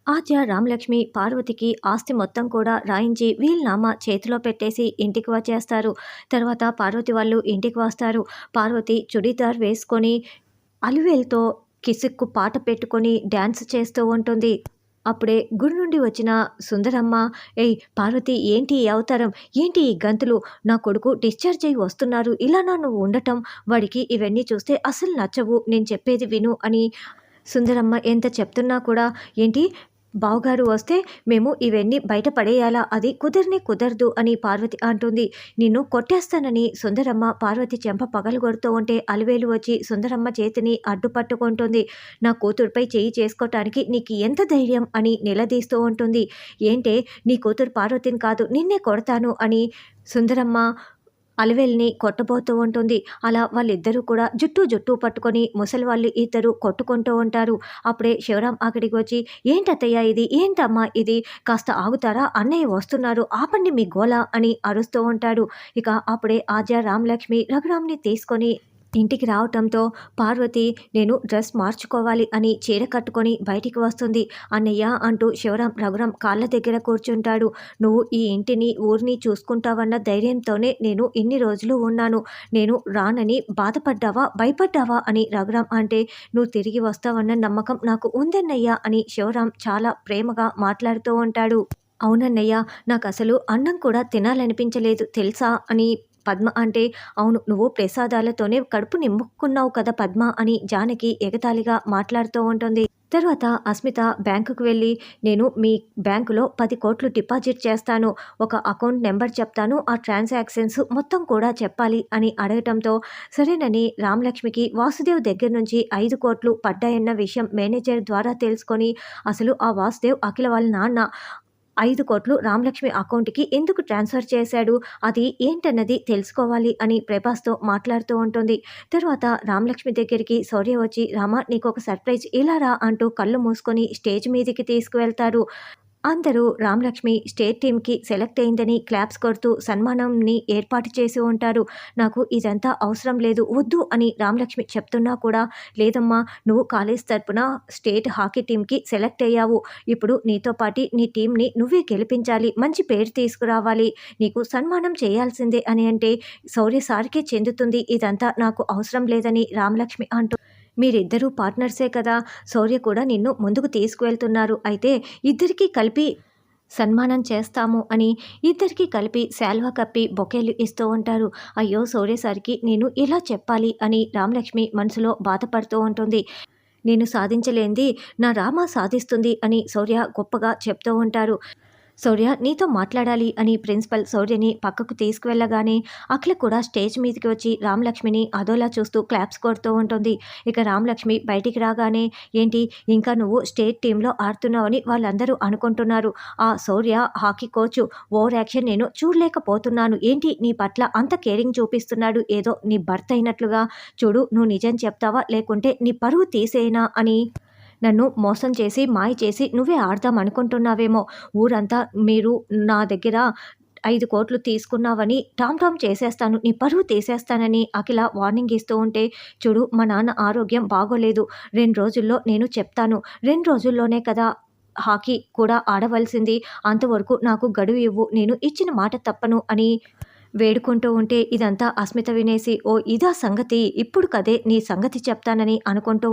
ఆద్య, రామలక్ష్మి పార్వతికి ఆస్తి మొత్తం కూడా రాయించి వీలునామా చేతిలో పెట్టేసి ఇంటికి వచ్చేస్తారు. తర్వాత పార్వతి వాళ్ళు ఇంటికి వస్తారు. పార్వతి చుడీదార్ వేసుకొని అలివేలుతో కిసిక్కు పాట పెట్టుకొని డ్యాన్స్ చేస్తూ ఉంటుంది. అప్పుడే గుడి నుండి వచ్చిన సుందరమ్మ, "ఏయ్ పార్వతి, ఏంటి ఈ అవతారం? ఏంటి ఈ గంతులు? నా కొడుకు డిశ్చార్జ్ అయ్యి వస్తున్నారు. ఇలానా నువ్వు ఉండటం? వాడికి ఇవన్నీ చూస్తే అస్సలు నచ్చవు. నేను చెప్పేది విను" అని సుందరమ్మ ఎంత చెప్తున్నా కూడా, "ఏంటి బావగారు వస్తే మేము ఇవన్నీ బయట పడేయాలా? అది కుదరనే కుదరదు" అని పార్వతి అంటుంది. "నిన్ను కొట్టేస్తానని" సుందరమ్మ పార్వతి చెంప పగలగొడుతూ ఉంటే అలివేలు వచ్చి సుందరమ్మ చేతిని అడ్డుపట్టుకుంటుంది. "నా కూతురుపై చేయి చేసుకోవటానికి నీకు ఎంత ధైర్యం" అని నిలదీస్తూ ఉంటుంది. "ఏంటే, నీ కూతురు పార్వతిని కాదు నిన్నే కొడతాను" అని సుందరమ్మ అలివేలుని కొట్టబోతూ ఉంటుంది. అలా వాళ్ళిద్దరూ కూడా జుట్టు పట్టుకొని ముసలి వాళ్ళు ఇద్దరు కొట్టుకుంటూ ఉంటారు. అప్పుడే శివరాం అక్కడికి వచ్చి, "ఏంటత్తయ్య ఇది? ఏంటమ్మా ఇది? కాస్త ఆగుతారా? అన్నయ్య వస్తున్నారు, ఆపండి మీ గోల" అని అరుస్తూ ఉంటాడు. ఇక అప్పుడే ఆద్య, రామలక్ష్మి రఘురామ్ని తీసుకొని ఇంటికి రావటంతో పార్వతి, "నేను డ్రెస్ మార్చుకోవాలి" అని చీర కట్టుకొని బయటికి వస్తుంది. "అన్నయ్య" అంటూ శివరాం రఘురాం కాళ్ళ దగ్గర కూర్చుంటాడు. "నువ్వు ఈ ఇంటిని ఊరిని చూసుకుంటావన్న ధైర్యంతోనే నేను ఇన్ని రోజులు ఉన్నాను. నేను రానని బాధపడ్డావా, భయపడ్డావా" అని రఘురాం అంటే, "నువ్వు తిరిగి వస్తావన్న నమ్మకం నాకు ఉందన్నయ్య" అని శివరాం చాలా ప్రేమగా మాట్లాడుతూ ఉంటాడు. "అవునన్నయ్య, నాకసలు అన్నం కూడా తినాలనిపించలేదు తెలుసా" అని పద్మ అంటే, "అవును, నువ్వు ప్రసాదాలతోనే కడుపు నింపుకున్నావు కదా పద్మ" అని జానకి ఎగతాళిగా మాట్లాడుతూ ఉంటుంది. తర్వాత అస్మిత బ్యాంకుకు వెళ్ళి, "నేను మీ బ్యాంకులో 10 కోట్లు డిపాజిట్ చేస్తాను. ఒక అకౌంట్ నెంబర్ చెప్తాను. ఆ ట్రాన్సాక్షన్స్ మొత్తం కూడా చెప్పాలి" అని అడగటంతో సరేనని రామలక్ష్మికి వాసుదేవ్ దగ్గర నుంచి 5 కోట్లు పడ్డాయన్న విషయం మేనేజర్ ద్వారా తెలుసుకొని, అసలు ఆ వాసుదేవ్ అఖిల వాళ్ళ నాన్న 5 కోట్లు రామలక్ష్మి అకౌంట్‌కి ఎందుకు ట్రాన్స్‌ఫర్ చేశాడు? అది ఏంటన్నది తెలుసుకోవాలి అని ప్రభాస్‌తో మాట్లాడుతూ ఉంటుంది. తర్వాత రామలక్ష్మి దగ్గరికి శౌర్య వచ్చి, "రామా, నీకొక సర్ప్రైజ్, ఇలా రా" అంటూ కళ్ళు మూసుకొని స్టేజ్ మీదికి తీసుకువెళ్తారు. అందరూ రామలక్ష్మి స్టేట్ టీమ్‌కి సెలెక్ట్ అయిందని క్లాప్స్ కొడుతూ సన్మానంని ఏర్పాటు చేసి ఉంటారు. "నాకు ఇదంతా అవసరం లేదు, వద్దు" అని రామలక్ష్మి చెప్తున్నా కూడా, "లేదమ్మా, నువ్వు కాలేజ్ తరపున స్టేట్ హాకీ టీమ్‌కి సెలెక్ట్ అయ్యావు. ఇప్పుడు నీతో పాటి నీ టీమ్‌ని నువ్వే గెలిపించాలి, మంచి పేరు తీసుకురావాలి, నీకు సన్మానం చేయాల్సిందే" అని అంటే, "శౌర్య సార్‌కే చెందుతుంది ఇదంతా, నాకు అవసరం లేదని" రామలక్ష్మి అంటూ, "మీరిద్దరూ పార్ట్నర్సే కదా, శౌర్య కూడా నిన్ను ముందుకు తీసుకువెళ్తున్నారు. అయితే ఇద్దరికీ కలిపి సన్మానం చేస్తాము" అని ఇద్దరికీ కలిపి శాల్వా కప్పి బొకేలు ఇస్తూ ఉంటారు. అయ్యో, శౌర్య సార్‌కి నేను ఎలా చెప్పాలి అని రామలక్ష్మి మనసులో బాధపడుతూ ఉంటుంది. "నేను సాధించలేనిది నా రామ సాధిస్తుంది" అని శౌర్య గొప్పగా చెప్తూ ఉంటారు. "శౌర్య, నీతో మాట్లాడాలి" అని ప్రిన్సిపల్ శౌర్యని పక్కకు తీసుకువెళ్ళగానే అఖిల కూడా స్టేజ్ మీదకి వచ్చి రామలక్ష్మిని అదోలా చూస్తూ క్లాప్స్ కొడుతూ ఉంటుంది. ఇక రామలక్ష్మి బయటికి రాగానే, "ఏంటి, ఇంకా నువ్వు స్టేట్ టీంలో ఆడుతున్నావని వాళ్ళందరూ అనుకుంటున్నారు. ఆ శౌర్య హాకీ కోచ్ ఓవర్ యాక్షన్ నేను చూడలేకపోతున్నాను. ఏంటి నీ పట్ల అంత కేరింగ్ చూపిస్తున్నాడు, ఏదో నీ భర్త అయినట్లుగా. చూడు, నువ్వు నిజం చెప్తావా లేకుంటే నీ పరువు తీసేయనా అని నన్ను మోసం చేసి మాయ చేసి నువ్వే ఆడదాం అనుకుంటున్నావేమో. ఊరంతా మీరు నా దగ్గర 5 కోట్లు తీసుకున్నావని టామ్ చేసేస్తాను, నీ పరువు తీసేస్తానని" అఖిల వార్నింగ్ ఇస్తూ ఉంటే, "చూడు, మా నాన్న ఆరోగ్యం బాగోలేదు. 2 రోజుల్లో నేను చెప్తాను. 2 రోజుల్లోనే కదా హాకీ కూడా ఆడవలసింది. అంతవరకు నాకు గడువు ఇవ్వు. నేను ఇచ్చిన మాట తప్పను" అని వేడుకుంటూ ఉంటే ఇదంతా అస్మిత వినేసి, "ఓ ఇదా సంగతి, ఇప్పుడు కదే నీ సంగతి చెప్తానని" అనుకుంటూ